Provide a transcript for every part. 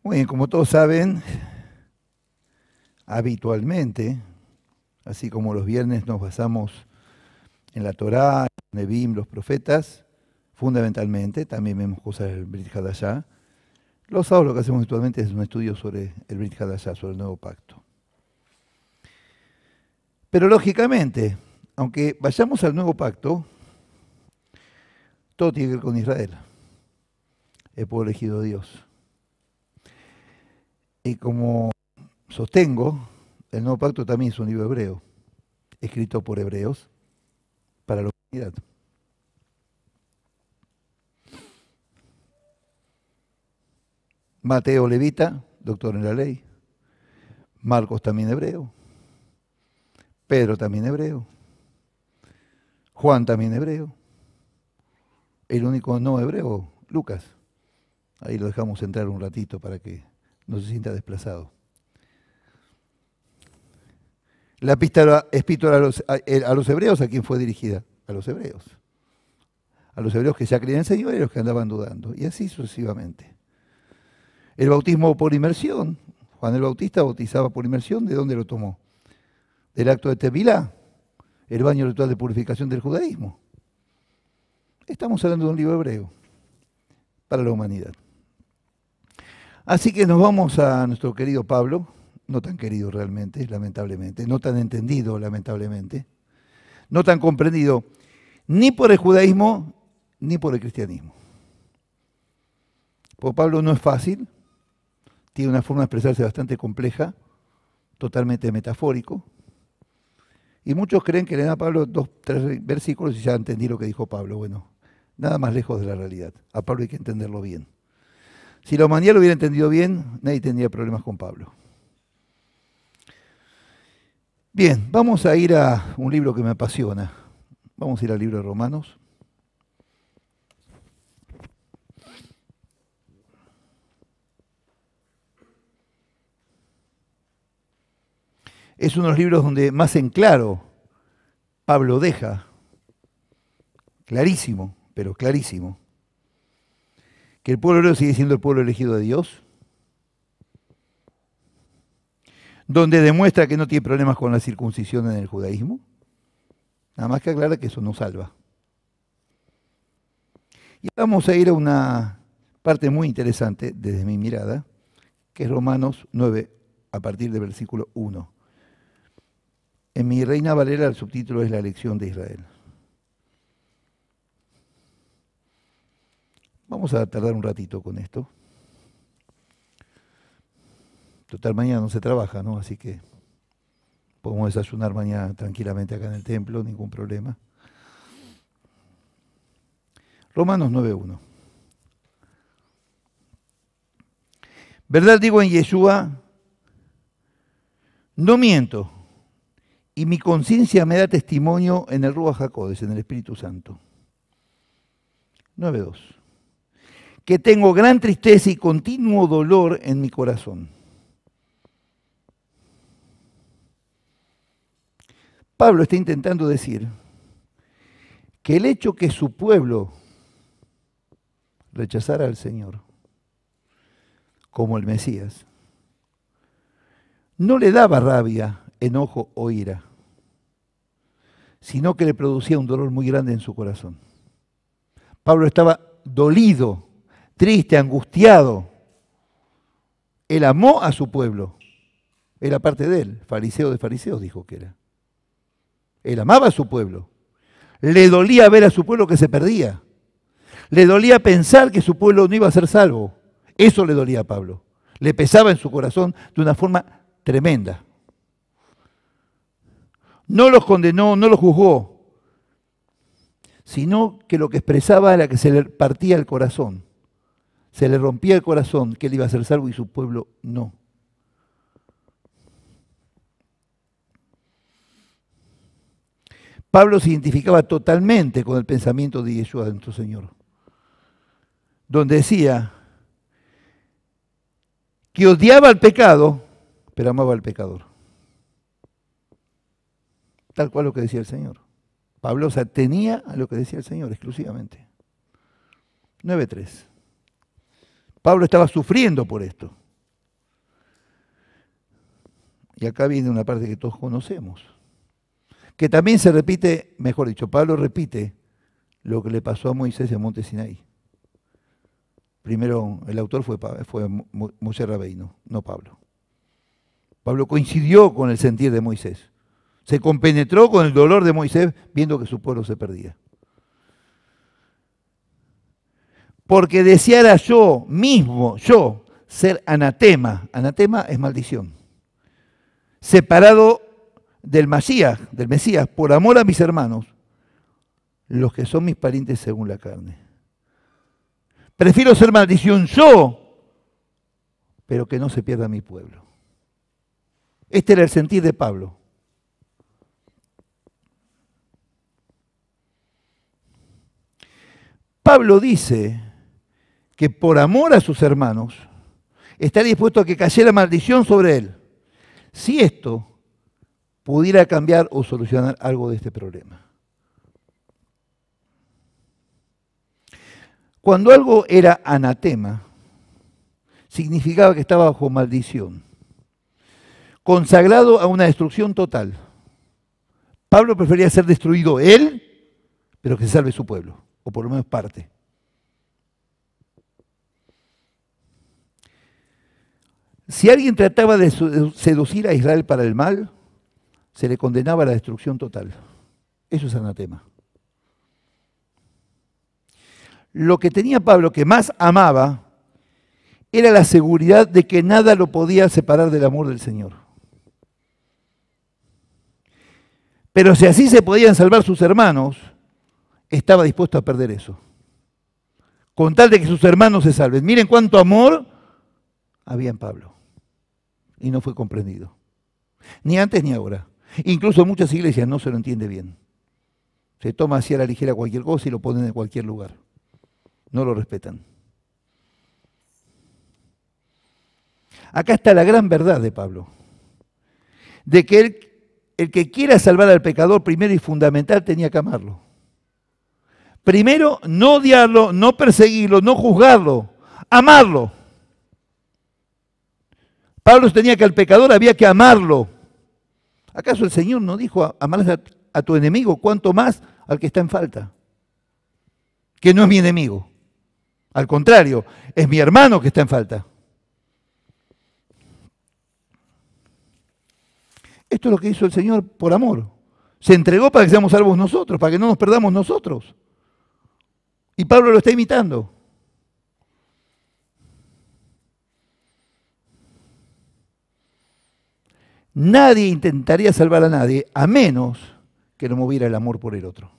Muy bien, como todos saben, habitualmente, así como los viernes nos basamos en la Torá, en Nebim, los profetas, fundamentalmente, también vemos cosas del Brit Hadashah. Los sábados lo que hacemos habitualmente es un estudio sobre el Brit Hadashah, sobre el nuevo pacto. Pero lógicamente, aunque vayamos al nuevo pacto, todo tiene que ver con Israel, el pueblo elegido de Dios. Y como sostengo, el nuevo pacto también es un libro hebreo, escrito por hebreos para la humanidad. Mateo levita, doctor en la ley. Marcos también hebreo. Pedro también hebreo. Juan también hebreo. El único no hebreo, Lucas. Ahí lo dejamos entrar un ratito para que no se sienta desplazado. La epístola a los hebreos, ¿a quién fue dirigida? A los hebreos. A los hebreos que ya creían en el Señor y a los que andaban dudando. Y así sucesivamente. El bautismo por inmersión. Juan el Bautista bautizaba por inmersión. ¿De dónde lo tomó? Del acto de Tevilá, el baño ritual de purificación del judaísmo. Estamos hablando de un libro hebreo para la humanidad. Así que nos vamos a nuestro querido Pablo, no tan querido realmente, lamentablemente, no tan entendido, lamentablemente, no tan comprendido ni por el judaísmo ni por el cristianismo. Porque Pablo no es fácil, tiene una forma de expresarse bastante compleja, totalmente metafórico, y muchos creen que le dan a Pablo 2, 3 versículos y ya entendí lo que dijo Pablo. Bueno, nada más lejos de la realidad. A Pablo hay que entenderlo bien. Si la humanidad lo hubiera entendido bien, nadie tendría problemas con Pablo. Bien, vamos a ir a un libro que me apasiona. Vamos a ir al libro de Romanos. Es uno de los libros donde más en claro Pablo deja, clarísimo, pero clarísimo, que el pueblo hebreo sigue siendo el pueblo elegido de Dios, donde demuestra que no tiene problemas con la circuncisión en el judaísmo, nada más que aclara que eso no salva. Y vamos a ir a una parte muy interesante desde mi mirada, que es Romanos 9, a partir del versículo 1. En mi Reina Valera el subtítulo es La elección de Israel. Vamos a tardar un ratito con esto. Total, mañana no se trabaja, ¿no? Así que podemos desayunar mañana tranquilamente acá en el templo, ningún problema. Romanos 9:1. Verdad digo en Yeshua, no miento, y mi conciencia me da testimonio en el Ruach HaKodesh, en el Espíritu Santo. 9:2. Que tengo gran tristeza y continuo dolor en mi corazón. Pablo está intentando decir que el hecho que su pueblo rechazara al Señor como el Mesías no le daba rabia, enojo o ira, sino que le producía un dolor muy grande en su corazón. Pablo estaba dolido, triste, angustiado. Él amó a su pueblo. Era parte de él. Fariseo de fariseos dijo que era. Él amaba a su pueblo. Le dolía ver a su pueblo que se perdía. Le dolía pensar que su pueblo no iba a ser salvo. Eso le dolía a Pablo. Le pesaba en su corazón de una forma tremenda. No los condenó, no los juzgó, sino que lo que expresaba era que se le partía el corazón. Se le rompía el corazón que él iba a ser salvo y su pueblo no. Pablo se identificaba totalmente con el pensamiento de Yeshua, de nuestro Señor, donde decía que odiaba al pecado, pero amaba al pecador. Tal cual lo que decía el Señor. Pablo se atenía a lo que decía el Señor exclusivamente. 9:3. Pablo estaba sufriendo por esto. Y acá viene una parte que todos conocemos, que también se repite, mejor dicho, Pablo repite lo que le pasó a Moisés en Monte Sinaí. Primero, el autor fue Moshe Rabbeinu, no Pablo. Pablo coincidió con el sentir de Moisés. Se compenetró con el dolor de Moisés viendo que su pueblo se perdía. Porque deseara yo mismo, ser anatema. Anatema es maldición. Separado del Mesías, por amor a mis hermanos, los que son mis parientes según la carne. Prefiero ser maldición yo, pero que no se pierda mi pueblo. Este era el sentir de Pablo. Pablo dice que por amor a sus hermanos está dispuesto a que cayera maldición sobre él, si esto pudiera cambiar o solucionar algo de este problema. Cuando algo era anatema, significaba que estaba bajo maldición, consagrado a una destrucción total. Pablo prefería ser destruido él, pero que se salve su pueblo, o por lo menos parte. Si alguien trataba de seducir a Israel para el mal, se le condenaba a la destrucción total. Eso es anatema. Lo que tenía Pablo, que más amaba, era la seguridad de que nada lo podía separar del amor del Señor. Pero si así se podían salvar sus hermanos, estaba dispuesto a perder eso. Con tal de que sus hermanos se salven. Miren cuánto amor había en Pablo. Y no fue comprendido. Ni antes ni ahora. Incluso en muchas iglesias no se lo entiende bien. Se toma así a la ligera cualquier cosa y lo ponen en cualquier lugar. No lo respetan. Acá está la gran verdad de Pablo. De que el que quiera salvar al pecador, primero y fundamental, tenía que amarlo. Primero, no odiarlo, no perseguirlo, no juzgarlo, amarlo. Pablo tenía que al pecador había que amarlo. ¿Acaso el Señor no dijo amarás a tu enemigo? ¿Cuánto más al que está en falta? Que no es mi enemigo. Al contrario, es mi hermano que está en falta. Esto es lo que hizo el Señor por amor. Se entregó para que seamos salvos nosotros, para que no nos perdamos nosotros. Y Pablo lo está imitando. Nadie intentaría salvar a nadie a menos que no moviera el amor por el otro.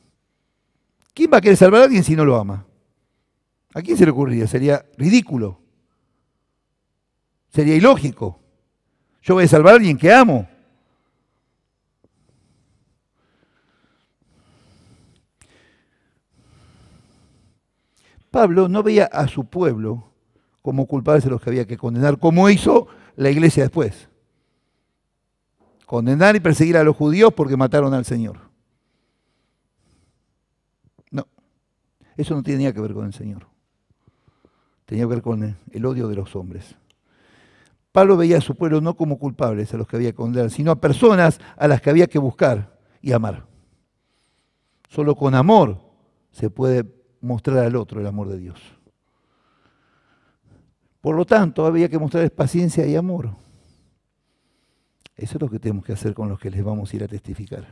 ¿Quién va a querer salvar a alguien si no lo ama? ¿A quién se le ocurriría? Sería ridículo. Sería ilógico. Yo voy a salvar a alguien que amo. Pablo no veía a su pueblo como culpables de los que había que condenar, como hizo la iglesia después. Condenar y perseguir a los judíos porque mataron al Señor. No, eso no tenía que ver con el Señor. Tenía que ver con el odio de los hombres. Pablo veía a su pueblo no como culpables a los que había que condenar, sino a personas a las que había que buscar y amar. Solo con amor se puede mostrar al otro el amor de Dios. Por lo tanto, había que mostrarles paciencia y amor. Eso es lo que tenemos que hacer con los que les vamos a ir a testificar.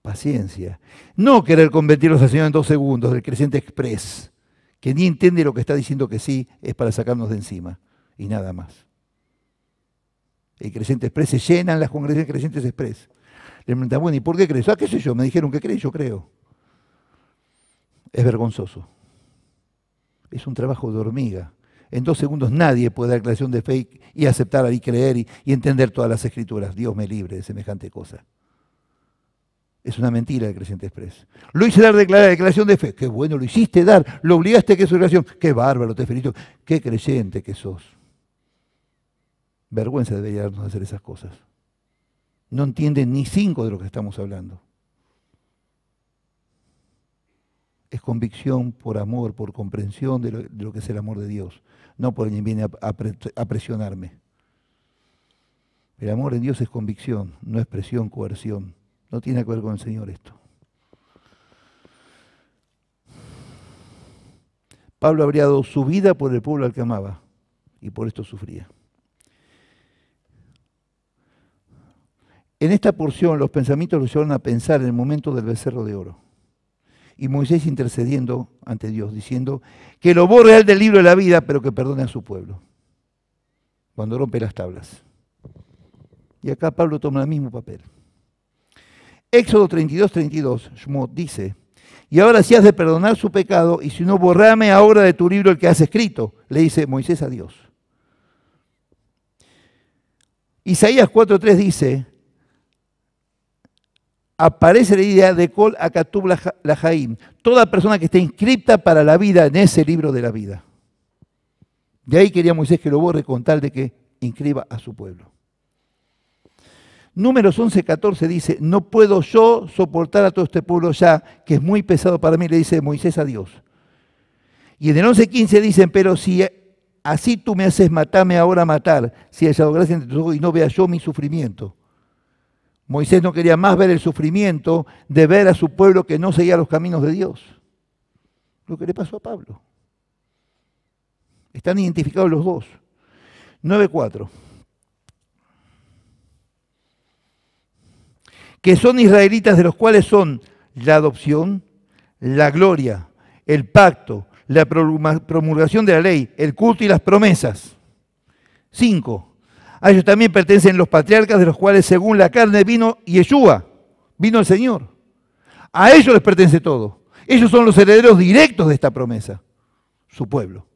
Paciencia. No querer convertirlos al Señor en 2 segundos, del creyente express, que ni entiende lo que está diciendo que sí es para sacarnos de encima y nada más. El creyente express se llenan las congregaciones de creyentes express. Le preguntan, bueno, ¿y por qué crees? ¿Qué sé yo? Me dijeron que crees, yo creo. Es vergonzoso. Es un trabajo de hormiga. En 2 segundos nadie puede dar declaración de fe y aceptar y creer y entender todas las escrituras. Dios me libre de semejante cosa. Es una mentira el creyente express. Lo hice dar declaración de fe. Qué bueno, lo hiciste dar. Lo obligaste a que su declaración. Qué bárbaro, te felicito. Qué creyente que sos. Vergüenza debería darnos hacer esas cosas. No entienden ni 5 de lo que estamos hablando. Es convicción por amor, por comprensión de lo que es el amor de Dios. No por quien viene a presionarme. El amor en Dios es convicción, no es presión, coerción. No tiene que ver con el Señor esto. Pablo habría dado su vida por el pueblo al que amaba y por esto sufría. En esta porción los pensamientos lo llevaron a pensar en el momento del becerro de oro. Y Moisés intercediendo ante Dios, diciendo que lo borre a él del libro de la vida, pero que perdone a su pueblo, cuando rompe las tablas. Y acá Pablo toma el mismo papel. Éxodo 32, Shmot dice, y ahora si has de perdonar su pecado, y si no, borrame ahora de tu libro el que has escrito, le dice Moisés a Dios. Isaías 4:3 dice, aparece la idea de Kol Akatub Lahaim, toda persona que esté inscripta para la vida en ese libro de la vida. De ahí quería Moisés que lo borre con tal de que inscriba a su pueblo. Números 11:14 dice, no puedo yo soportar a todo este pueblo ya, que es muy pesado para mí, le dice Moisés a Dios. Y en el 11:15 dicen, pero si así tú me haces matarme ahora matar, si haya hallado gracia entre tus ojos y no vea yo mi sufrimiento. Moisés no quería más ver el sufrimiento de ver a su pueblo que no seguía los caminos de Dios. Lo que le pasó a Pablo. Están identificados los dos. 9:4. Que son israelitas, de los cuales son la adopción, la gloria, el pacto, la promulgación de la ley, el culto y las promesas. 5. A ellos también pertenecen los patriarcas, de los cuales según la carne vino Yeshua, vino el Señor. A ellos les pertenece todo. Ellos son los herederos directos de esta promesa, su pueblo.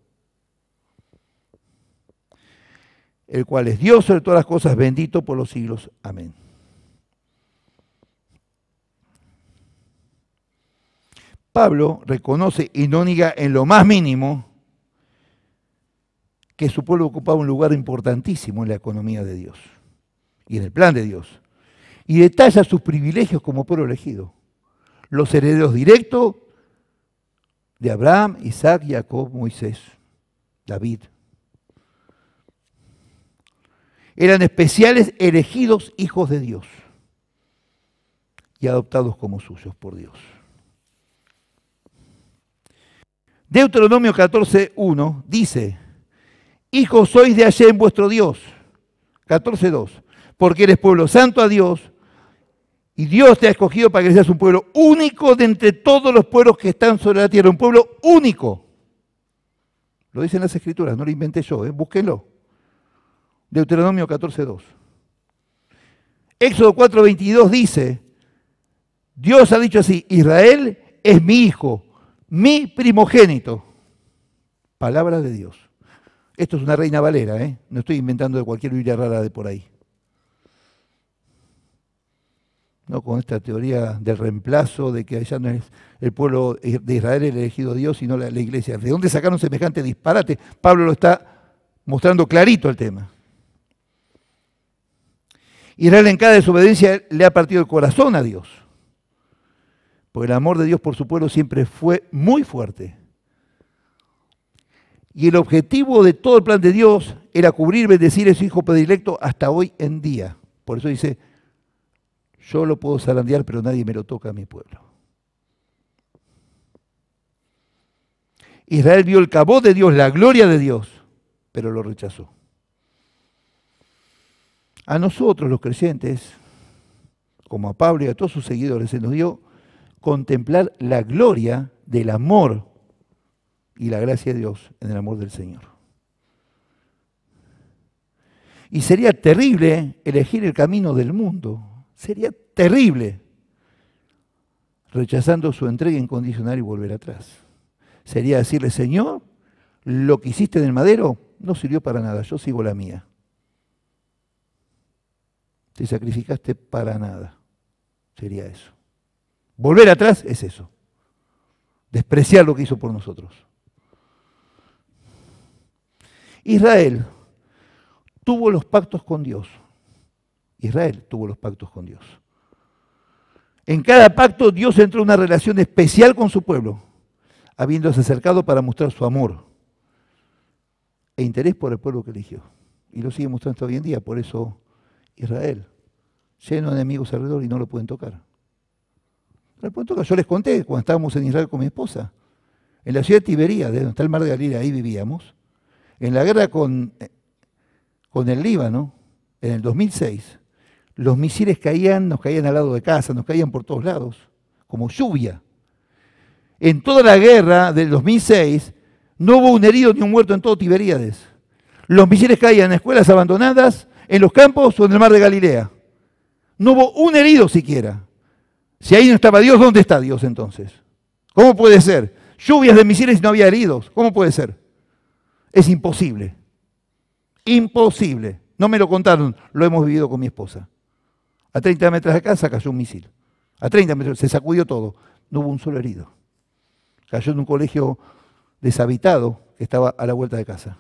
El cual es Dios sobre todas las cosas, bendito por los siglos. Amén. Pablo reconoce y no niega en lo más mínimo que su pueblo ocupaba un lugar importantísimo en la economía de Dios y en el plan de Dios. Y detalla sus privilegios como pueblo elegido. Los herederos directos de Abraham, Isaac, Jacob, Moisés, David. Eran especiales elegidos hijos de Dios y adoptados como suyos por Dios. Deuteronomio 14:1 dice, hijos sois de Hashem vuestro Dios. 14:2, porque eres pueblo santo a Dios y Dios te ha escogido para que seas un pueblo único de entre todos los pueblos que están sobre la tierra, un pueblo único. Lo dicen las Escrituras, no lo inventé yo, búsquenlo. Deuteronomio 14:2. Éxodo 4:22 dice, Dios ha dicho así, Israel es mi hijo, mi primogénito. Palabra de Dios. Esto es una Reina Valera, no estoy inventando de cualquier Biblia rara de por ahí. No con esta teoría del reemplazo, de que allá no es el pueblo de Israel el elegido Dios, sino la iglesia. ¿De dónde sacaron semejante disparate? Pablo lo está mostrando clarito el tema. Israel en cada desobediencia le ha partido el corazón a Dios. Porque el amor de Dios por su pueblo siempre fue muy fuerte. Y el objetivo de todo el plan de Dios era cubrir, bendecir a su hijo predilecto hasta hoy en día. Por eso dice, yo lo puedo zarandear, pero nadie me lo toca a mi pueblo. Israel vio el cabot de Dios, la gloria de Dios, pero lo rechazó. A nosotros los creyentes, como a Pablo y a todos sus seguidores, se nos dio contemplar la gloria del amor y la gracia de Dios en el amor del Señor. Y sería terrible elegir el camino del mundo, sería terrible, rechazando su entrega incondicional y volver atrás. Sería decirle, Señor, lo que hiciste en el madero no sirvió para nada, yo sigo la mía. Te sacrificaste para nada, sería eso. Volver atrás es eso, despreciar lo que hizo por nosotros. Israel tuvo los pactos con Dios. Israel tuvo los pactos con Dios. En cada pacto Dios entró en una relación especial con su pueblo, habiéndose acercado para mostrar su amor e interés por el pueblo que eligió. Y lo sigue mostrando hoy en día, por eso Israel, lleno de enemigos alrededor y no lo pueden tocar. No lo pueden tocar. Yo les conté cuando estábamos en Israel con mi esposa, en la ciudad de Tiberíades, donde está el mar de Galilea, ahí vivíamos, en la guerra con el Líbano, en el 2006, los misiles nos caían al lado de casa, nos caían por todos lados, como lluvia. En toda la guerra del 2006 no hubo un herido ni un muerto en todo Tiberíades. Los misiles caían en escuelas abandonadas, en los campos o en el mar de Galilea. No hubo un herido siquiera. Si ahí no estaba Dios, ¿dónde está Dios entonces? ¿Cómo puede ser? Lluvias de misiles y no había heridos. ¿Cómo puede ser? Es imposible. Imposible. No me lo contaron, lo hemos vivido con mi esposa. A 30 metros de casa cayó un misil. A 30 metros, se sacudió todo. No hubo un solo herido. Cayó en un colegio deshabitado que estaba a la vuelta de casa.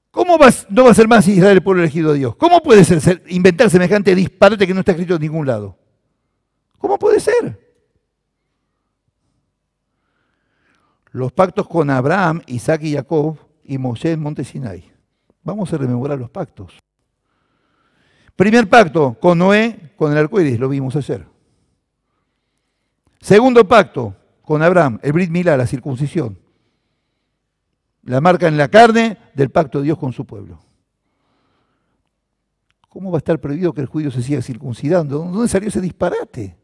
¿Cómo no va a ser más Israel el pueblo elegido de Dios? ¿Cómo puede ser inventar semejante disparate que no está escrito en ningún lado? ¿Cómo puede ser? Los pactos con Abraham, Isaac y Jacob y Moshe en Monte Sinai. Vamos a rememorar los pactos. Primer pacto con Noé, con el arco iris, lo vimos ayer. Segundo pacto con Abraham, el Brit Milá, la circuncisión. La marca en la carne del pacto de Dios con su pueblo. ¿Cómo va a estar prohibido que el judío se siga circuncidando? ¿Dónde salió ese disparate?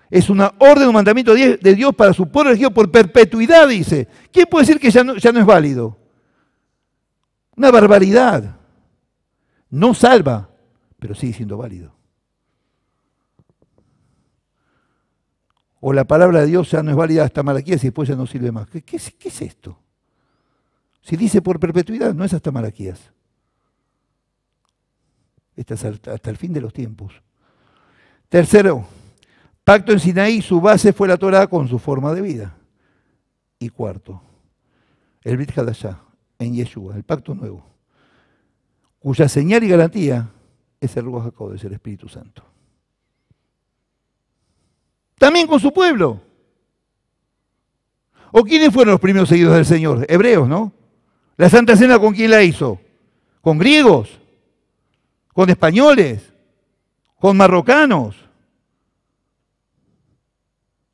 Es una orden, un mandamiento de Dios para su pueblo elegido por perpetuidad, dice. ¿Quién puede decir que ya no es válido? Una barbaridad. No salva, pero sigue siendo válido. O la palabra de Dios ya no es válida hasta Malaquías y después ya no sirve más. ¿Qué es esto? Si dice por perpetuidad, no es hasta Malaquías. Esta es hasta el fin de los tiempos. Tercero, pacto en Sinaí, su base fue la Torá con su forma de vida. Y cuarto, el Brit Hadashah, en Yeshua, el pacto nuevo, cuya señal y garantía es el Ruach HaKodesh, el Espíritu Santo. También con su pueblo. ¿O quiénes fueron los primeros seguidores del Señor? Hebreos, ¿no? ¿La Santa Cena con quién la hizo? ¿Con griegos? ¿Con españoles? ¿Con marrocanos?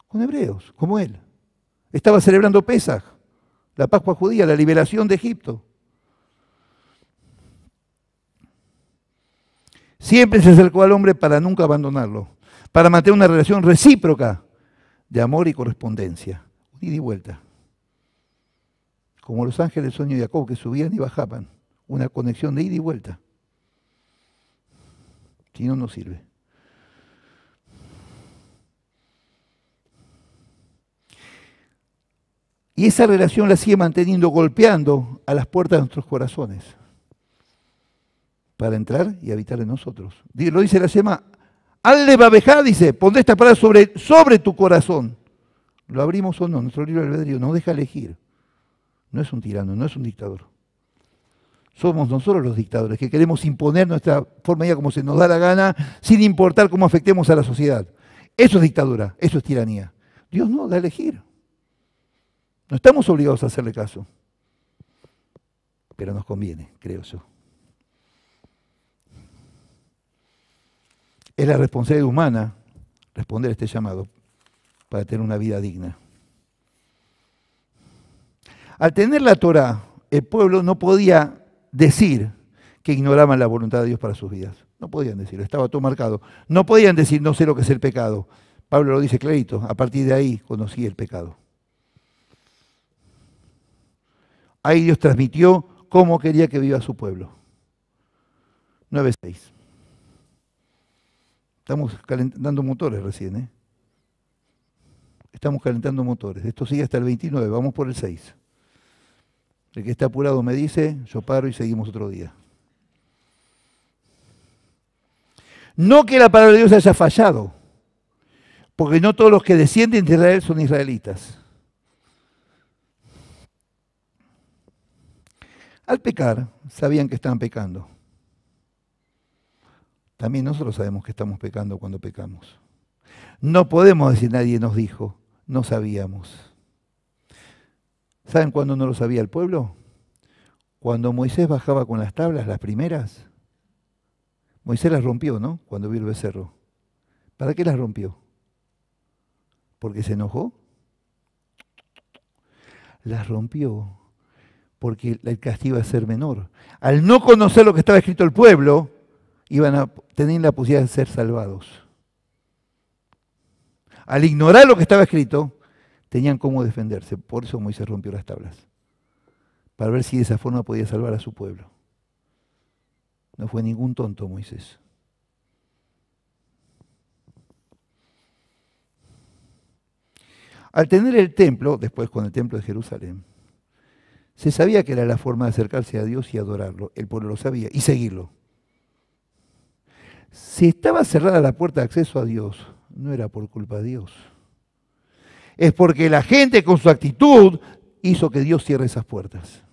Con hebreos, como él. Estaba celebrando Pesaj, la Pascua judía, la liberación de Egipto. Siempre se acercó al hombre para nunca abandonarlo, para mantener una relación recíproca de amor y correspondencia, ida y vuelta. Como los ángeles del sueño de Jacob que subían y bajaban, una conexión de ida y vuelta. Si no, no sirve. Y esa relación la sigue manteniendo, golpeando a las puertas de nuestros corazones para entrar y habitar en nosotros. Lo dice la Shema, Al Babejá, dice, pondré esta palabra sobre tu corazón. ¿Lo abrimos o no? Nuestro libre albedrío nos deja elegir. No es un tirano, no es un dictador. Somos nosotros los dictadores que queremos imponer nuestra forma de vida como se nos da la gana, sin importar cómo afectemos a la sociedad. Eso es dictadura, eso es tiranía. Dios no, da a elegir. No estamos obligados a hacerle caso. Pero nos conviene, creo yo. Es la responsabilidad humana responder a este llamado para tener una vida digna. Al tener la Torá, el pueblo no podía decir que ignoraban la voluntad de Dios para sus vidas. No podían decirlo, estaba todo marcado. No podían decir, no sé lo que es el pecado. Pablo lo dice clarito, a partir de ahí conocí el pecado. Ahí Dios transmitió cómo quería que viva su pueblo. 9:6. Estamos calentando motores recién, ¿eh? Estamos calentando motores. Esto sigue hasta el 29, vamos por el 6. El que está apurado me dice, yo paro y seguimos otro día. No que la palabra de Dios haya fallado, porque no todos los que descienden de Israel son israelitas. Al pecar, sabían que estaban pecando. También nosotros sabemos que estamos pecando cuando pecamos. No podemos decir nadie nos dijo, no sabíamos. ¿Saben cuándo no lo sabía el pueblo? Cuando Moisés bajaba con las tablas, las primeras. Moisés las rompió, ¿no? Cuando vio el becerro. ¿Para qué las rompió? ¿Porque se enojó? Las rompió porque el castigo iba a ser menor. Al no conocer lo que estaba escrito el pueblo, iban a tener la posibilidad de ser salvados. Al ignorar lo que estaba escrito, tenían cómo defenderse. Por eso Moisés rompió las tablas. Para ver si de esa forma podía salvar a su pueblo. No fue ningún tonto Moisés. Al tener el templo, después con el templo de Jerusalén, se sabía que era la forma de acercarse a Dios y adorarlo. El pueblo lo sabía y seguirlo. Si estaba cerrada la puerta de acceso a Dios, no era por culpa de Dios. Es porque la gente con su actitud hizo que Dios cierre esas puertas.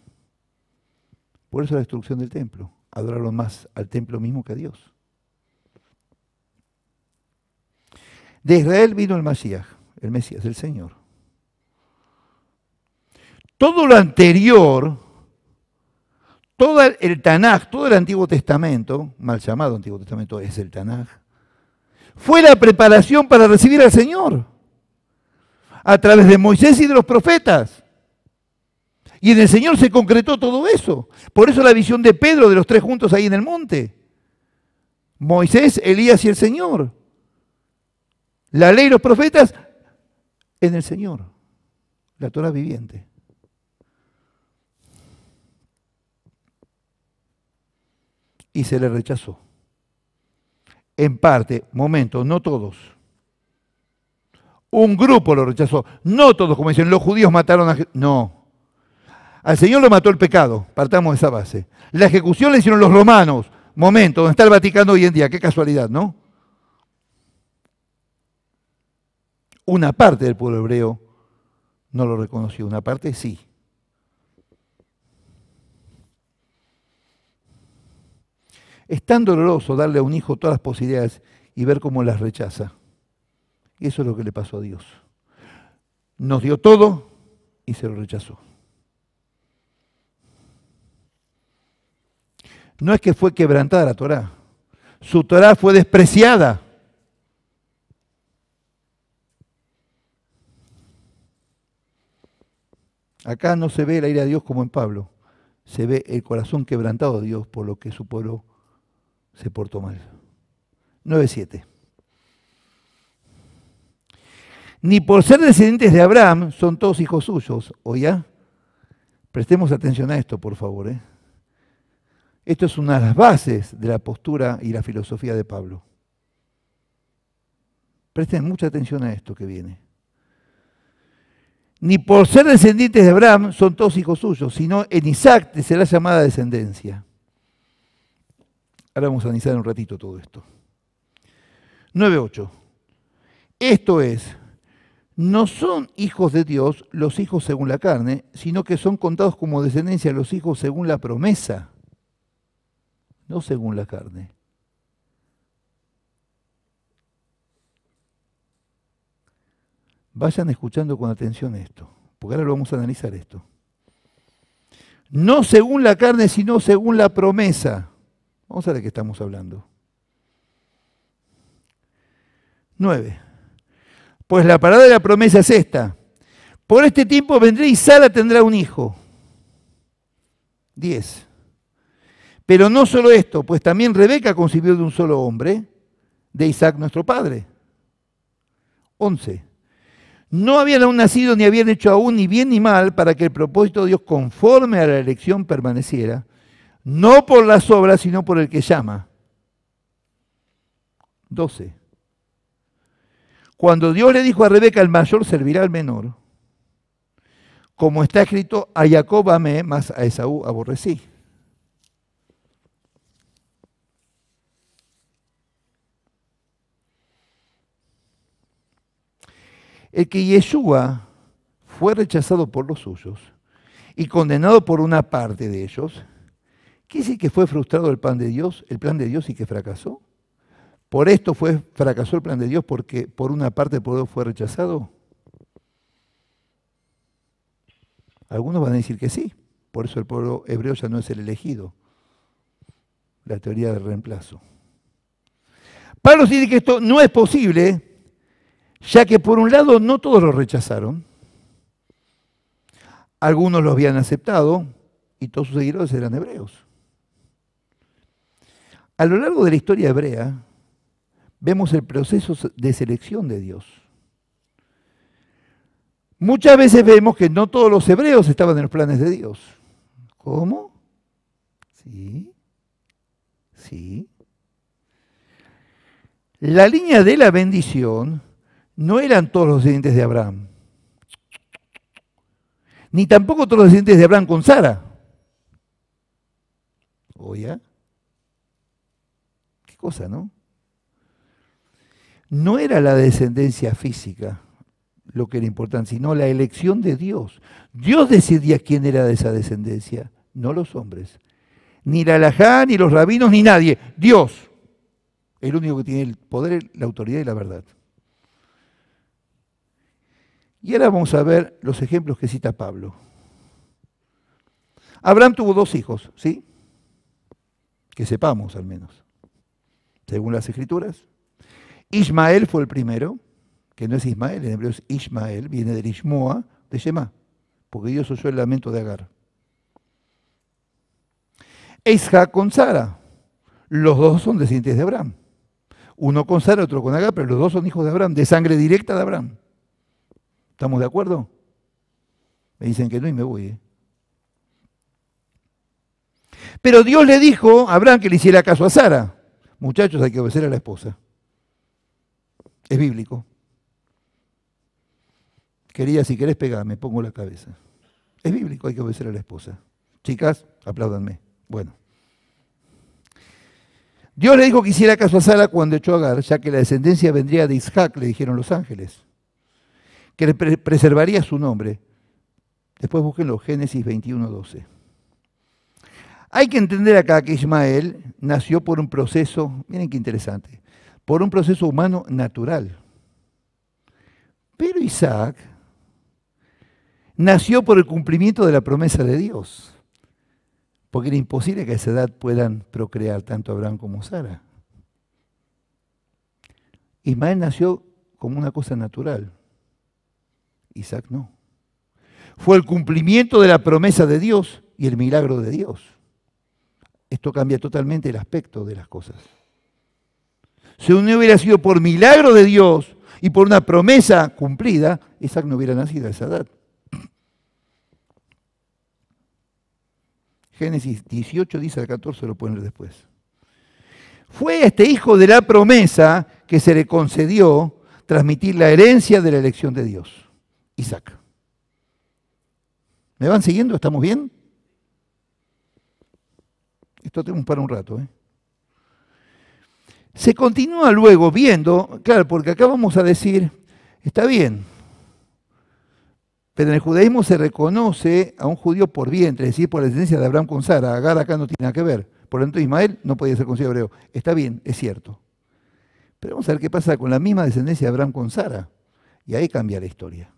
Por eso la destrucción del templo. Adorarlo más al templo mismo que a Dios. De Israel vino el Mashiach, el Mesías, el Señor. Todo lo anterior, todo el Tanaj, todo el Antiguo Testamento, mal llamado Antiguo Testamento es el Tanaj, fue la preparación para recibir al Señor a través de Moisés y de los profetas. Y en el Señor se concretó todo eso. Por eso la visión de Pedro de los tres juntos ahí en el monte. Moisés, Elías y el Señor. La ley y los profetas en el Señor. La Torá viviente. Y se le rechazó. En parte, momento, no todos. Un grupo lo rechazó. No todos, como dicen, los judíos mataron a Jesús. No. Al Señor lo mató el pecado. Partamos de esa base. La ejecución la hicieron los romanos. Momento, donde está el Vaticano hoy en día. Qué casualidad, ¿no? Una parte del pueblo hebreo no lo reconoció. Una parte sí. Es tan doloroso darle a un hijo todas las posibilidades y ver cómo las rechaza. Y eso es lo que le pasó a Dios. Nos dio todo y se lo rechazó. No es que fue quebrantada la Torá. Su Torá fue despreciada. Acá no se ve la ira de Dios como en Pablo. Se ve el corazón quebrantado de Dios por lo que su pueblo se portó mal. 9:7. Ni por ser descendientes de Abraham son todos hijos suyos. ¿Oya? Prestemos atención a esto, por favor. Esto es una de las bases de la postura y la filosofía de Pablo. Presten mucha atención a esto que viene. Ni por ser descendientes de Abraham son todos hijos suyos, sino en Isaac te será llamada descendencia. Ahora vamos a analizar un ratito todo esto. 9:8. Esto es, no son hijos de Dios los hijos según la carne, sino que son contados como descendencia los hijos según la promesa, no según la carne. Vayan escuchando con atención esto, porque ahora lo vamos a analizar esto. No según la carne, sino según la promesa. Vamos a ver de qué estamos hablando. 9. Pues la palabra de la promesa es esta. Por este tiempo vendré y Sara tendrá un hijo. 10. Pero no solo esto, pues también Rebeca concibió de un solo hombre, de Isaac nuestro padre. 11. No habían aún nacido ni habían hecho aún ni bien ni mal para que el propósito de Dios conforme a la elección permaneciera, no por las obras, sino por el que llama. 12. Cuando Dios le dijo a Rebeca, el mayor servirá al menor, como está escrito, a Jacob amé, mas a Esaú aborrecí. El que Yeshua fue rechazado por los suyos y condenado por una parte de ellos, ¿quiere decir que fue frustrado el plan de Dios y que fracasó? ¿Por esto fracasó el plan de Dios porque por una parte del pueblo fue rechazado? Algunos van a decir que sí, por eso el pueblo hebreo ya no es el elegido. La teoría del reemplazo. Pablo dice que esto no es posible, ya que por un lado no todos lo rechazaron, algunos lo habían aceptado y todos sus seguidores eran hebreos. A lo largo de la historia hebrea vemos el proceso de selección de Dios. Muchas veces vemos que no todos los hebreos estaban en los planes de Dios. ¿Cómo? Sí. Sí. La línea de la bendición no eran todos los descendientes de Abraham, ni tampoco todos los descendientes de Abraham con Sara. Oye, qué cosa, ¿no? No era la descendencia física lo que era importante, sino la elección de Dios. Dios decidía quién era de esa descendencia, no los hombres. Ni la halajá, ni los rabinos, ni nadie. Dios. El único que tiene el poder, la autoridad y la verdad. Y ahora vamos a ver los ejemplos que cita Pablo. Abraham tuvo 2 hijos, ¿sí? Que sepamos al menos, según las Escrituras. Ismael fue el primero, que no es Ismael, en hebreo es Ishmael, viene del Ishmoa, de Shema, porque Dios oyó el lamento de Agar. Isaac con Sara, los dos son descendientes de Abraham. Uno con Sara, otro con Agar, pero los dos son hijos de Abraham, de sangre directa de Abraham. ¿Estamos de acuerdo? Me dicen que no y me voy. Pero Dios le dijo a Abraham que le hiciera caso a Sara. Muchachos, hay que obedecer a la esposa. Es bíblico. Querida, si querés pegar, me pongo la cabeza. Es bíblico, hay que obedecer a la esposa. Chicas, apláudanme. Bueno. Dios le dijo que hiciera caso a Sara cuando echó a Agar, ya que la descendencia vendría de Isaac, le dijeron los ángeles, que le preservaría su nombre. Después búsquenlo, Génesis 21:12. Hay que entender acá que Ismael nació por un proceso, miren qué interesante, por un proceso humano natural. Pero Isaac nació por el cumplimiento de la promesa de Dios, porque era imposible que a esa edad puedan procrear tanto Abraham como Sara. Ismael nació como una cosa natural, Isaac no. Fue el cumplimiento de la promesa de Dios y el milagro de Dios. Esto cambia totalmente el aspecto de las cosas. Si no hubiera sido por milagro de Dios y por una promesa cumplida, Isaac no hubiera nacido a esa edad. Génesis 18, 10 al 14 lo pueden leer después. Fue a este hijo de la promesa que se le concedió transmitir la herencia de la elección de Dios, Isaac. ¿Me van siguiendo? ¿Estamos bien? Esto tenemos para un rato. Se continúa luego viendo, claro, porque acá vamos a decir, está bien, pero en el judaísmo se reconoce a un judío por vientre, es decir, por la descendencia de Abraham con Sara. Agar acá no tiene nada que ver. Por lo tanto, Ismael no podía ser considerado hebreo. Está bien, es cierto. Pero vamos a ver qué pasa con la misma descendencia de Abraham con Sara. Y ahí cambia la historia.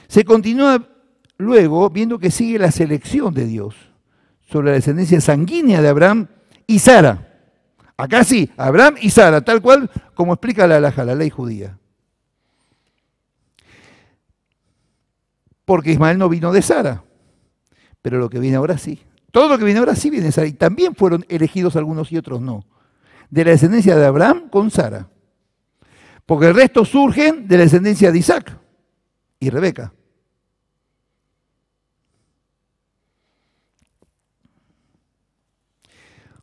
Se continúa luego viendo que sigue la selección de Dios sobre la descendencia sanguínea de Abraham y Sara. Acá sí, Abraham y Sara, tal cual como explica la halajá, la ley judía. Porque Ismael no vino de Sara, pero lo que viene ahora sí. Todo lo que viene ahora sí viene de Sara. Y también fueron elegidos algunos y otros no. De la descendencia de Abraham con Sara. Porque el resto surgen de la descendencia de Isaac y Rebeca.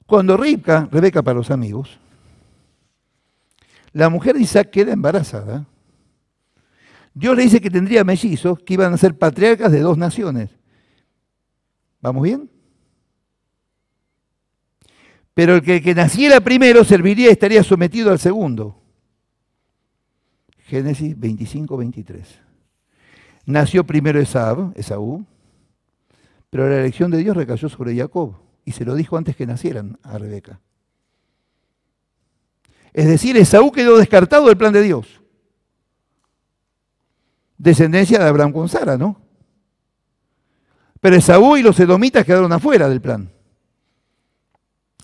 Cuando Rebeca para los amigos, la mujer de Isaac queda embarazada, Dios le dice que tendría mellizos que iban a ser patriarcas de 2 naciones. ¿Vamos bien? Pero el que naciera primero serviría y estaría sometido al segundo. Génesis 25:23. Nació primero Esaú, pero la elección de Dios recayó sobre Jacob. Y se lo dijo antes que nacieran a Rebeca. Es decir, Esaú quedó descartado del plan de Dios. descendencia de Abraham con Sara, ¿no? Pero Esaú y los edomitas quedaron afuera del plan.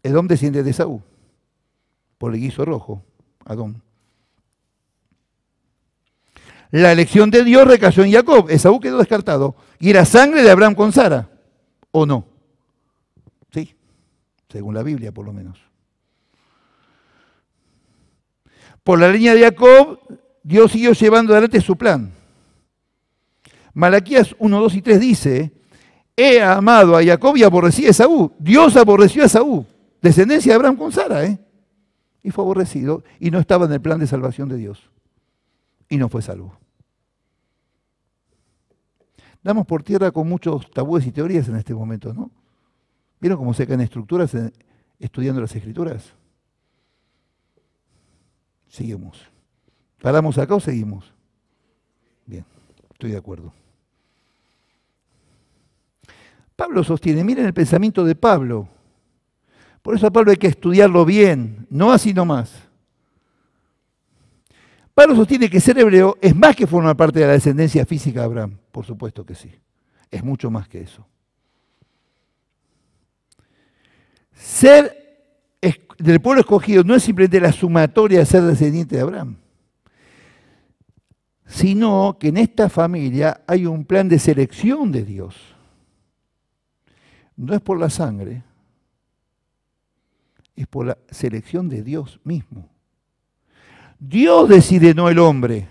Edom desciende de Esaú, por el guiso rojo, Adón. La elección de Dios recayó en Jacob. Esaú quedó descartado. Y era sangre de Abraham con Sara, ¿o no? Sí, según la Biblia por lo menos. Por la línea de Jacob, Dios siguió llevando adelante su plan. Malaquías 1, 2 y 3 dice, he amado a Jacob y aborrecí a Esaú. Dios aborreció a Esaú, descendencia de Abraham con Sara, y fue aborrecido y no estaba en el plan de salvación de Dios. Y no fue salvo. Damos por tierra con muchos tabúes y teorías en este momento, ¿no? ¿Vieron cómo se caen estructuras estudiando las Escrituras? Seguimos. ¿Paramos acá o seguimos? Bien, estoy de acuerdo. Pablo sostiene, miren el pensamiento de Pablo. Por eso a Pablo hay que estudiarlo bien, no así nomás. Pablo sostiene que ser hebreo es más que formar parte de la descendencia física de Abraham. Por supuesto que sí. Es mucho más que eso. Ser del pueblo escogido no es simplemente la sumatoria de ser descendiente de Abraham, sino que en esta familia hay un plan de selección de Dios. No es por la sangre, es por la selección de Dios mismo. Dios decide, no el hombre.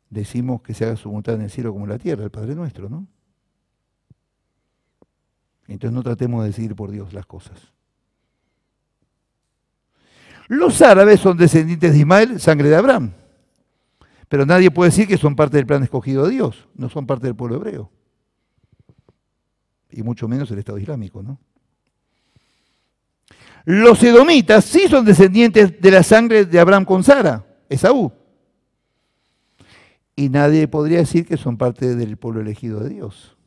Decimos que se haga su voluntad en el cielo como en la tierra, el Padre nuestro, ¿no? Entonces no tratemos de decidir por Dios las cosas. Los árabes son descendientes de Ismael, sangre de Abraham. Pero nadie puede decir que son parte del plan escogido de Dios. No son parte del pueblo hebreo. Y mucho menos el Estado Islámico, ¿no? Los edomitas sí son descendientes de la sangre de Abraham con Sara, Esaú. Y nadie podría decir que son parte del pueblo elegido de Dios.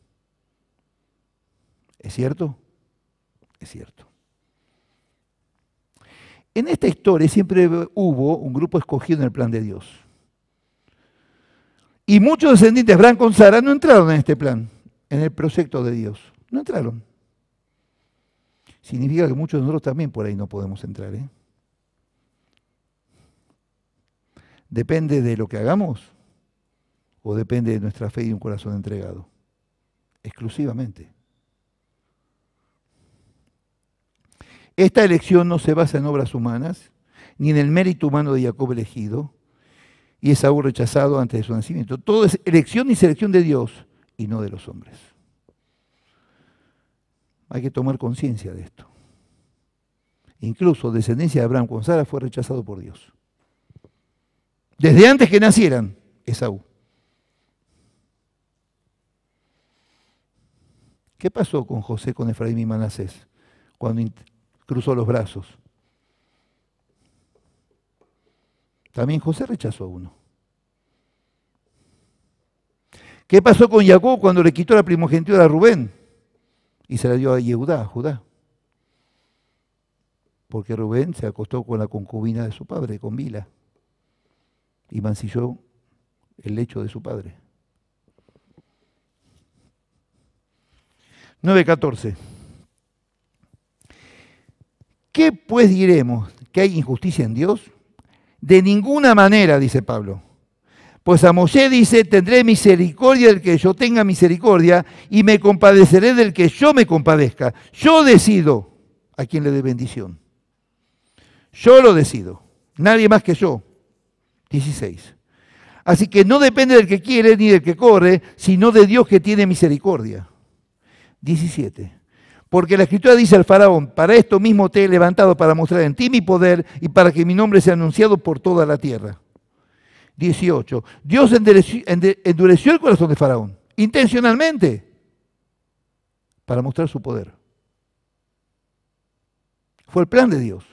¿Es cierto? Es cierto. En esta historia siempre hubo un grupo escogido en el plan de Dios. Y muchos descendientes de Abraham con Sara no entraron en este plan, en el proyecto de Dios. No entraron. Significa que muchos de nosotros también por ahí no podemos entrar. ¿Depende de lo que hagamos? ¿O depende de nuestra fe y un corazón entregado? Exclusivamente. Esta elección no se basa en obras humanas, ni en el mérito humano de Jacob elegido, y Esaú rechazado antes de su nacimiento. Todo es elección y selección de Dios, y no de los hombres. Hay que tomar conciencia de esto. Incluso descendencia de Abraham con Sara fue rechazado por Dios. Desde antes que nacieran, Esaú. ¿Qué pasó con José, con Efraín y Manasés cuando cruzó los brazos? También José rechazó a uno. ¿Qué pasó con Jacob cuando le quitó la primogenitura a Rubén y se la dio a Yehudá, a Judá? Porque Rubén se acostó con la concubina de su padre, con Bila, y mancilló el lecho de su padre. 9:14. ¿Qué pues diremos? ¿Que hay injusticia en Dios? De ninguna manera, dice Pablo. Pues a Moshe dice, tendré misericordia del que yo tenga misericordia y me compadeceré del que yo me compadezca. Yo decido a quién le dé bendición. Yo lo decido, nadie más que yo. 16. Así que no depende del que quiere ni del que corre, sino de Dios que tiene misericordia. 17. Porque la Escritura dice al faraón, para esto mismo te he levantado para mostrar en ti mi poder y para que mi nombre sea anunciado por toda la tierra. 18. Dios endureció el corazón de faraón, intencionalmente, para mostrar su poder. Fue el plan de Dios.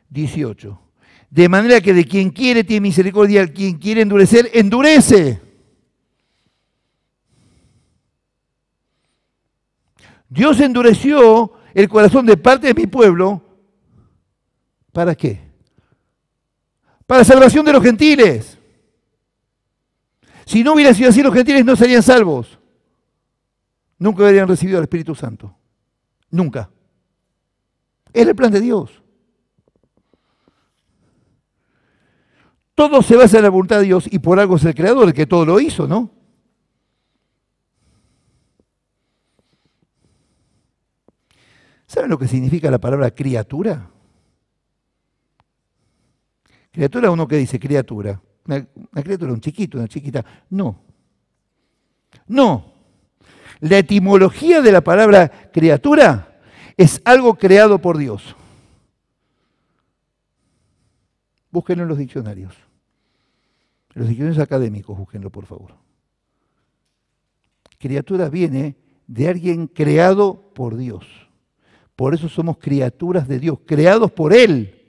18. De manera que de quien quiere tiene misericordia, al quien quiere endurecer, endurece. Dios endureció el corazón de parte de mi pueblo. ¿Para qué? para salvación de los gentiles. Si no hubiera sido así, los gentiles no serían salvos. Nunca habrían recibido al Espíritu Santo. Nunca. Es el plan de Dios. Todo se basa en la voluntad de Dios y por algo es el Creador, el que todo lo hizo, ¿no? ¿Saben lo que significa la palabra criatura? Criatura, uno que dice criatura. Una criatura, un chiquito, una chiquita. No. No. La etimología de la palabra criatura es algo creado por Dios. Búsquenlo en los diccionarios. En los diccionarios académicos, búsquenlo, por favor. Criatura viene de alguien creado por Dios. Por eso somos criaturas de Dios, creados por Él.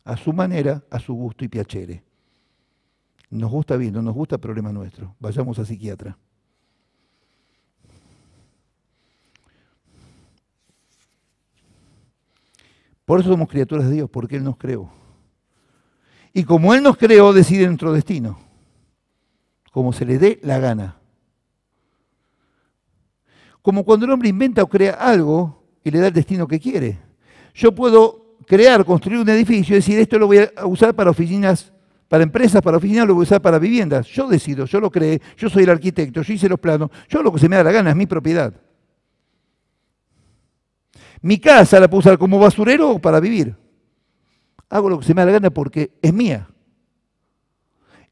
A su manera, a su gusto y piacere. Nos gusta bien, no nos gusta, problema nuestro. Vayamos a psiquiatra. Por eso somos criaturas de Dios, porque Él nos creó. Y como Él nos creó, decide nuestro destino. Como se le dé la gana. Como cuando el hombre inventa o crea algo y le da el destino que quiere. Yo puedo crear, construir un edificio y decir, esto lo voy a usar para oficinas, para empresas, para oficinas, lo voy a usar para viviendas. Yo decido, yo lo creé, yo soy el arquitecto, yo hice los planos, yo lo que se me da la gana, es mi propiedad. Mi casa la puedo usar como basurero o para vivir. Hago lo que se me da la gana porque es mía.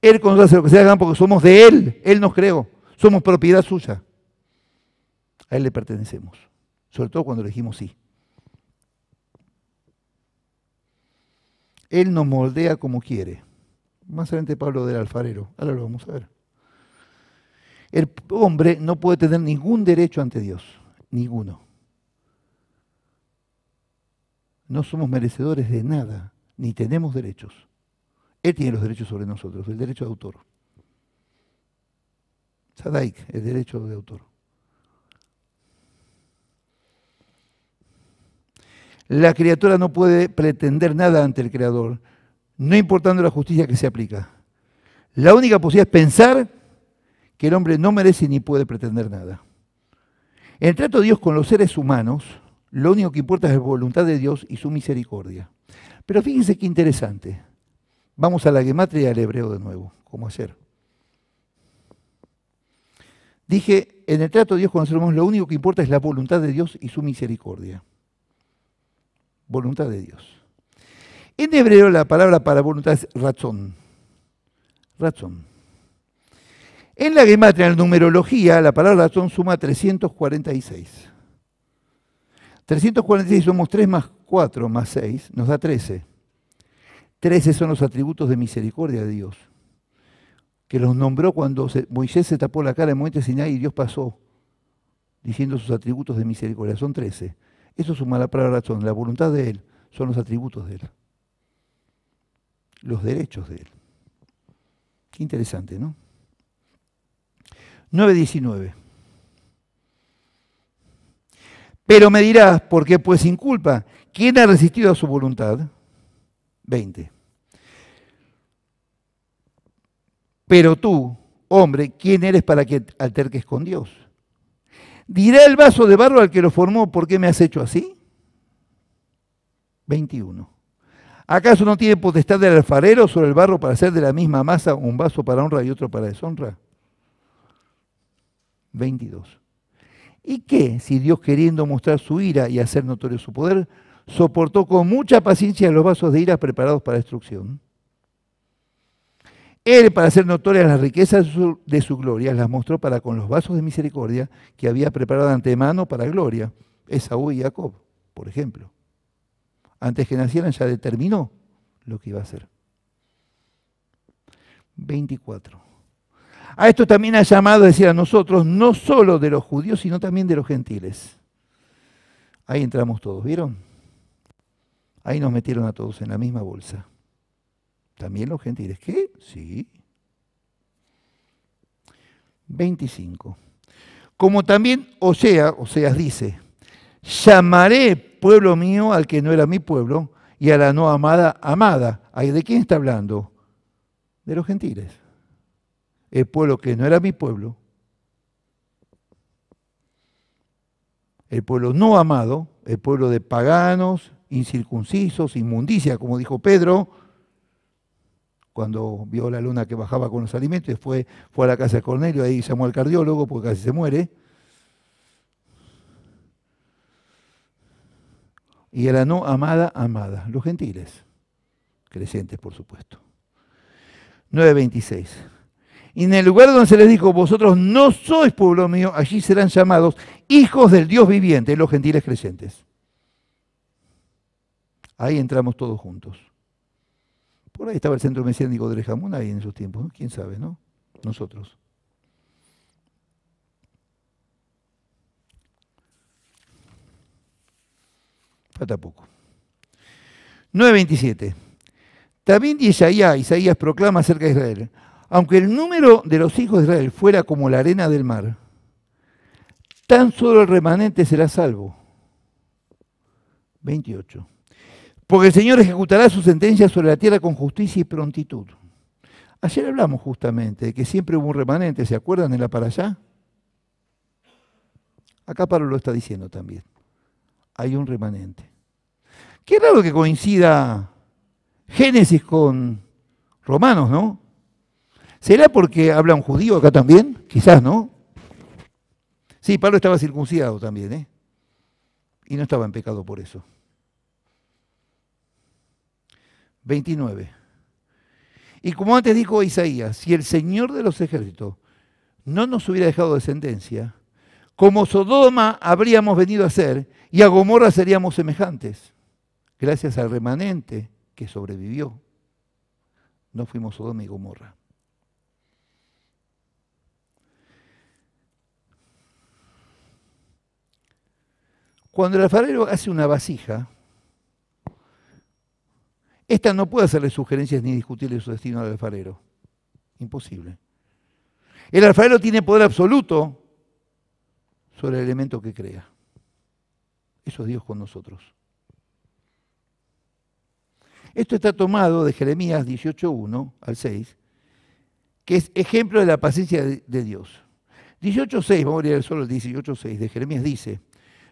Él hace lo que se da la gana porque somos de Él. Él nos creó. Somos propiedad suya. A Él le pertenecemos. Sobre todo cuando le dijimos sí. Él nos moldea como quiere. Más adelante Pablo del alfarero. Ahora lo vamos a ver. El hombre no puede tener ningún derecho ante Dios. Ninguno. No somos merecedores de nada, ni tenemos derechos. Él tiene los derechos sobre nosotros, el derecho de autor. Sadaik, el derecho de autor. La criatura no puede pretender nada ante el Creador, no importando la justicia que se aplica. La única posibilidad es pensar que el hombre no merece ni puede pretender nada. En el trato de Dios con los seres humanos, lo único que importa es la voluntad de Dios y su misericordia. Pero fíjense qué interesante. Vamos a la gematria y al hebreo de nuevo, como ayer. Dije, en el trato de Dios con los seres humanos, lo único que importa es la voluntad de Dios y su misericordia. Voluntad de Dios. En hebreo la palabra para voluntad es razón. Razón. En la gematria, en la numerología, la palabra razón suma 346. 346 somos 3 más 4 más 6, nos da 13. 13 son los atributos de misericordia de Dios, que los nombró cuando Moisés se tapó la cara en Monte Sinaí y Dios pasó, diciendo sus atributos de misericordia. Son 13. Eso suma la palabra razón. La voluntad de Él son los atributos de Él. Los derechos de Él. Qué interesante, ¿no? 9:19. Pero me dirás, ¿por qué pues sin culpa? ¿Quién ha resistido a su voluntad? 20. Pero tú, hombre, ¿quién eres para que alterques con Dios? ¿Dirá el vaso de barro al que lo formó, ¿por qué me has hecho así? 21. ¿Acaso no tiene potestad del alfarero sobre el barro para hacer de la misma masa un vaso para honra y otro para deshonra? 22. ¿Y qué si Dios, queriendo mostrar su ira y hacer notorio su poder, soportó con mucha paciencia los vasos de ira preparados para destrucción? Él, para hacer notorias las riquezas de su gloria, las mostró para con los vasos de misericordia que había preparado de antemano para gloria. Esaú y Jacob, por ejemplo. Antes que nacieran ya determinó lo que iba a hacer. 24. A esto también ha llamado a decir a nosotros, no solo de los judíos, sino también de los gentiles. Ahí entramos todos, ¿vieron? Ahí nos metieron a todos en la misma bolsa. También los gentiles. ¿Qué? Sí. 25. Como también Oseas dice, llamaré pueblo mío al que no era mi pueblo, y a la no amada, amada. ¿De quién está hablando? De los gentiles. El pueblo que no era mi pueblo, el pueblo no amado, el pueblo de paganos, incircuncisos, inmundicia, como dijo Pedro, cuando vio la luna que bajaba con los alimentos, y fue a la casa de Cornelio, ahí llamó al cardiólogo porque casi se muere. Y a la no amada, amada, los gentiles, creyentes por supuesto. 9:26. Y en el lugar donde se les dijo, vosotros no sois pueblo mío, allí serán llamados hijos del Dios viviente, los gentiles creyentes. Ahí entramos todos juntos. Por ahí estaba el centro mesiánico de Lejamón, ahí en esos tiempos, ¿no? ¿Quién sabe, no? Nosotros. Falta poco. 9:27. También Isaías proclama acerca de Israel. Aunque el número de los hijos de Israel fuera como la arena del mar, tan solo el remanente será salvo. 28. Porque el Señor ejecutará su sentencia sobre la tierra con justicia y prontitud. Ayer hablamos justamente de que siempre hubo un remanente, ¿se acuerdan en la para allá? Acá Pablo lo está diciendo también. Hay un remanente. Qué raro que coincida Génesis con Romanos, ¿no? ¿Será porque habla un judío acá también? Quizás, ¿no? Sí, Pablo estaba circuncidado también, ¿eh? Y no estaba en pecado por eso. 29. Y como antes dijo Isaías, si el Señor de los ejércitos no nos hubiera dejado descendencia, como Sodoma habríamos venido a ser, y a Gomorra seríamos semejantes. Gracias al remanente que sobrevivió, no fuimos Sodoma y Gomorra. Cuando el alfarero hace una vasija, esta no puede hacerle sugerencias ni discutirle su destino al alfarero. Imposible. El alfarero tiene poder absoluto sobre el elemento que crea. Eso es Dios con nosotros. Esto está tomado de Jeremías 18:1 al 6, que es ejemplo de la paciencia de Dios. 18:6, vamos a leer solo el 18:6 de Jeremías, dice: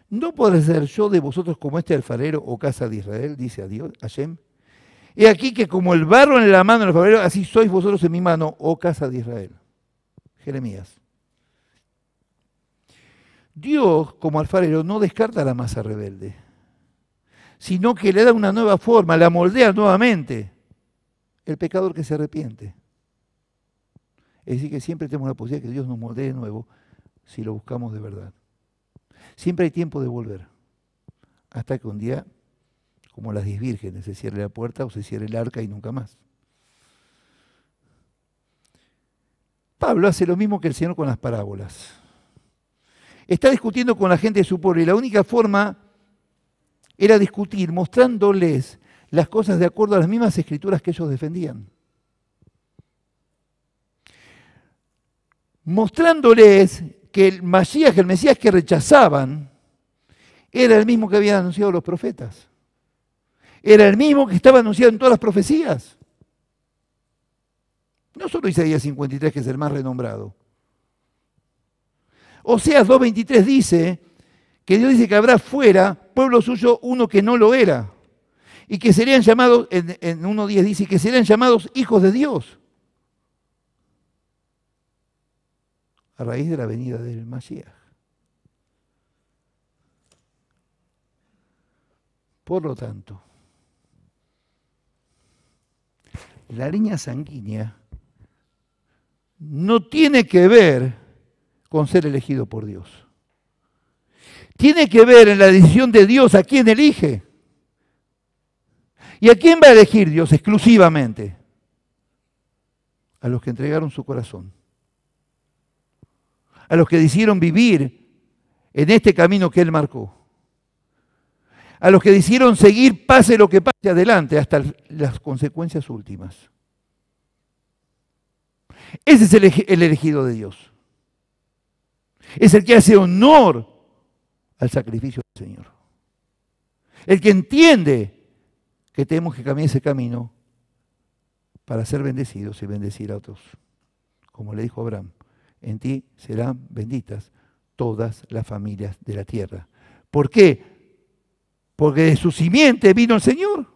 ¿no podré ser yo de vosotros como este alfarero o casa de Israel? Dice a Dios, Hashem. He aquí que como el barro en la mano del alfarero, así sois vosotros en mi mano, oh casa de Israel. Jeremías. Dios, como alfarero, no descarta la masa rebelde, sino que le da una nueva forma, la moldea nuevamente. El pecador que se arrepiente. Es decir, que siempre tenemos la posibilidad de que Dios nos moldee de nuevo si lo buscamos de verdad. Siempre hay tiempo de volver, hasta que un día, como las 10 vírgenes, se cierre la puerta o se cierre el arca y nunca más. Pablo hace lo mismo que el Señor con las parábolas. Está discutiendo con la gente de su pueblo y la única forma era discutir mostrándoles las cosas de acuerdo a las mismas escrituras que ellos defendían. Mostrándoles que el Masías, el Mesías que rechazaban, era el mismo que habían anunciado los profetas. Era el mismo que estaba anunciado en todas las profecías. No solo Isaías 53, que es el más renombrado. Oseas 2:23 dice que Dios dice que habrá fuera pueblo suyo uno que no lo era. Y que serían llamados, en 1:10 dice, que serían llamados hijos de Dios. A raíz de la venida del Masías. Por lo tanto, la línea sanguínea no tiene que ver con ser elegido por Dios. Tiene que ver en la decisión de Dios a quién elige. ¿Y a quién va a elegir Dios exclusivamente? A los que entregaron su corazón. A los que decidieron vivir en este camino que Él marcó. A los que decidieron seguir, pase lo que pase, adelante, hasta las consecuencias últimas. Ese es el elegido de Dios. Es el que hace honor al sacrificio del Señor. El que entiende que tenemos que caminar ese camino para ser bendecidos y bendecir a otros. Como le dijo Abraham, en ti serán benditas todas las familias de la tierra. ¿Por qué? Porque de su simiente vino el Señor.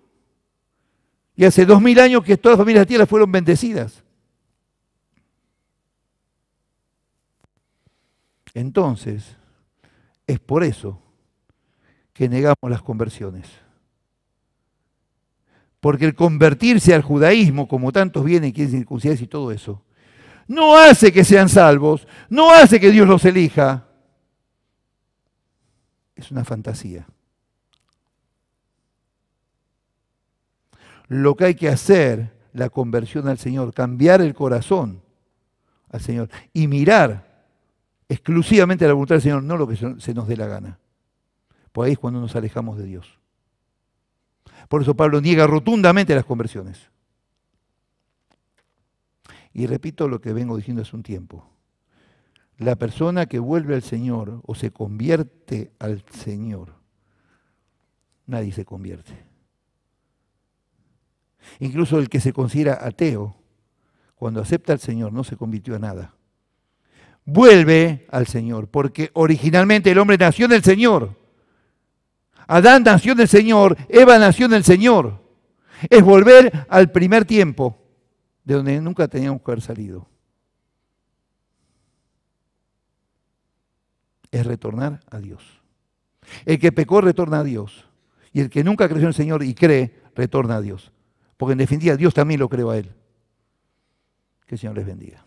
Y hace 2000 años que todas las familias de la tierra fueron bendecidas. Entonces, es por eso que negamos las conversiones. Porque el convertirse al judaísmo, como tantos vienen y quieren circuncidarse y todo eso, no hace que sean salvos, no hace que Dios los elija. Es una fantasía. Lo que hay que hacer, la conversión al Señor, cambiar el corazón al Señor y mirar exclusivamente a la voluntad del Señor, no lo que se nos dé la gana. Pues ahí es cuando nos alejamos de Dios. Por eso Pablo niega rotundamente las conversiones. Y repito lo que vengo diciendo hace un tiempo. La persona que vuelve al Señor o se convierte al Señor, nadie se convierte. Incluso el que se considera ateo, cuando acepta al Señor, no se convirtió a nada. Vuelve al Señor, porque originalmente el hombre nació del Señor. Adán nació del Señor, Eva nació del Señor. Es volver al primer tiempo, de donde nunca teníamos que haber salido. Es retornar a Dios. El que pecó retorna a Dios. Y el que nunca creyó en el Señor y cree, retorna a Dios. Porque en definitiva Dios también lo creó a él. Que el Señor les bendiga.